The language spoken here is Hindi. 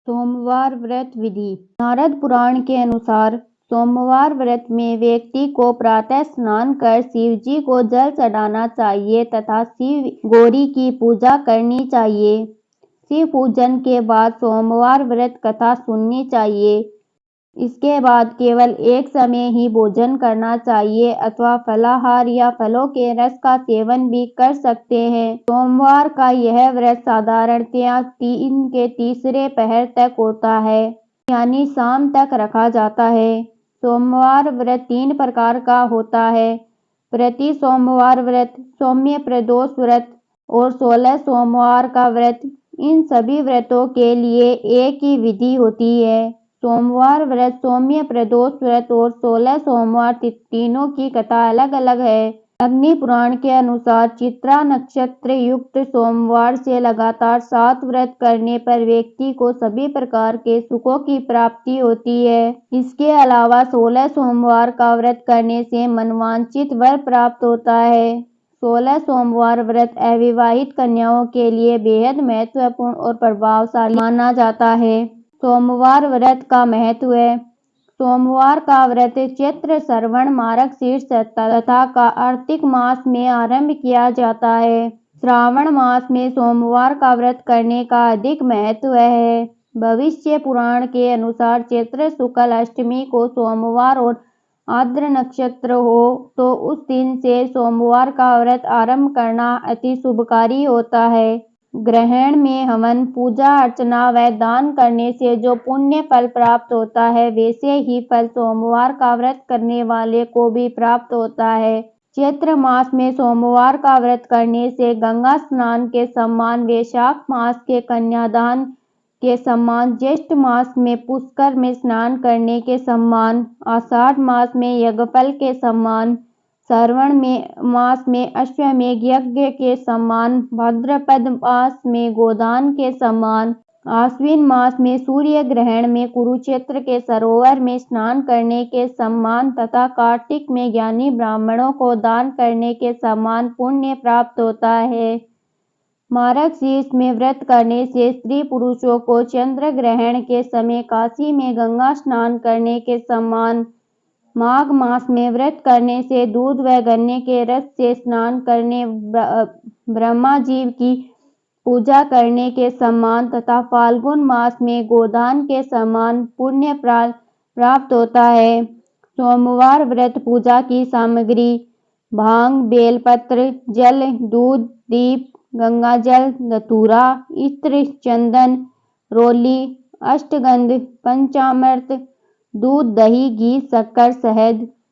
सोमवार व्रत विधि। नारद पुराण के अनुसार सोमवार व्रत में व्यक्ति को प्रातः स्नान कर शिव जी को जल चढ़ाना चाहिए तथा शिव गौरी की पूजा करनी चाहिए। शिव पूजन के बाद सोमवार व्रत कथा सुननी चाहिए। इसके बाद केवल एक समय ही भोजन करना चाहिए अथवा फलाहार या फलों के रस का सेवन भी कर सकते हैं। सोमवार का यह व्रत साधारणतया दिन के तीसरे पहर तक होता है, यानी शाम तक रखा जाता है। सोमवार व्रत 3 प्रकार का होता है: प्रति सोमवार व्रत, सौम्य प्रदोष व्रत और 16 सोमवार का व्रत। इन सभी व्रतों के लिए एक ही विधि होती है। सोमवार व्रत, सौम्य प्रदोष व्रत और 16 सोमवार तीनों की कथा अलग अलग है। अग्नि पुराण के अनुसार चित्रा नक्षत्र युक्त सोमवार से लगातार 7 व्रत करने पर व्यक्ति को सभी प्रकार के सुखों की प्राप्ति होती है। इसके अलावा 16 सोमवार का व्रत करने से मनवांछित वर प्राप्त होता है। 16 सोमवार व्रत अविवाहित कन्याओं के लिए बेहद महत्वपूर्ण और प्रभावशाली माना जाता है। सोमवार व्रत का महत्व है। सोमवार का व्रत चैत्र श्रावण मार्गशीर्ष तथा कार्तिक मास में आरंभ किया जाता है। श्रावण मास में सोमवार का व्रत करने का अधिक महत्व है। भविष्य पुराण के अनुसार चैत्र शुक्ल अष्टमी को सोमवार और आर्द्र नक्षत्र हो तो उस दिन से सोमवार का व्रत आरंभ करना अति शुभकारी होता है। ग्रहण में हवन, पूजा अर्चना व दान करने से जो पुण्य फल प्राप्त होता है, वैसे ही फल सोमवार का व्रत करने वाले को भी प्राप्त होता है। चैत्र मास में सोमवार का व्रत करने से गंगा स्नान के समान, वैशाख मास के कन्यादान के समान, ज्येष्ठ मास में पुष्कर में स्नान करने के समान, आषाढ़ मास में यज्ञफल के समान, श्रावण मास में अश्वमेध यज्ञ के समान, भाद्रपद मास में गोदान के समान, आश्विन मास में सूर्य ग्रहण में कुरुक्षेत्र के सरोवर में स्नान करने के समान तथा कार्तिक में ज्ञानी ब्राह्मणों को दान करने के समान पुण्य प्राप्त होता है। मार्गशीर्ष में व्रत करने से स्त्री पुरुषों को चंद्र ग्रहण के समय काशी में गंगा स्नान करने के समान, माघ मास में व्रत करने से दूध व गन्ने के रस से स्नान करने, ब्रह्मा जी की पूजा करने के समान तथा फाल्गुन मास में गोदान के समान पुण्य प्राप्त होता है। सोमवार व्रत पूजा की सामग्री: भांग, बेलपत्र, जल, दूध, दीप, गंगाजल, धतूरा, इत्र, चंदन, रोली, अष्टगंध, पंचामृत, दूध, दही, घी, शक्कर, शहद।